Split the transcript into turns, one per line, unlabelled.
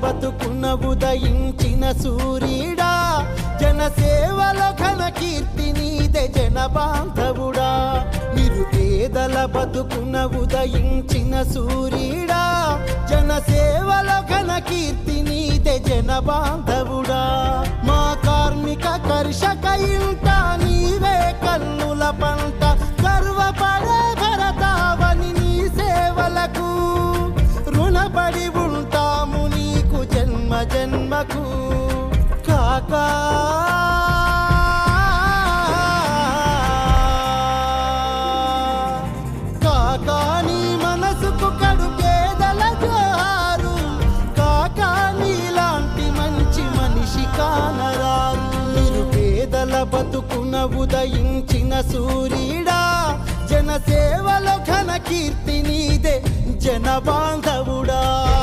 బతుకున ఉదయించిన సూర్యుడా జనసేవలో ఘన కీర్తి నీదే జన బాంధవుడా నిరుపేదల బతుకున ఉదయించిన సూర్యుడా జనసేవలో ఘన కీర్తి నీదే జన బాంధవుడా మా కార్మిక కర్షక ఇంట నీవే కన్నుల పంట గర్వపడే భరతావని నీ సేవలకు రుణపడి ఉంటాము నీకు జన్మ జన్మకు కాకా కాకా నీ మనసుకు కడుపేదల జోహారు కాకా నీలాంటి మంచి మనిషి కానరారు నిరుపేదల బతుకున ఉదయించిన సూర్యుడా జనసేవలో ఘన కీర్తి నీదే జన బాంధవుడా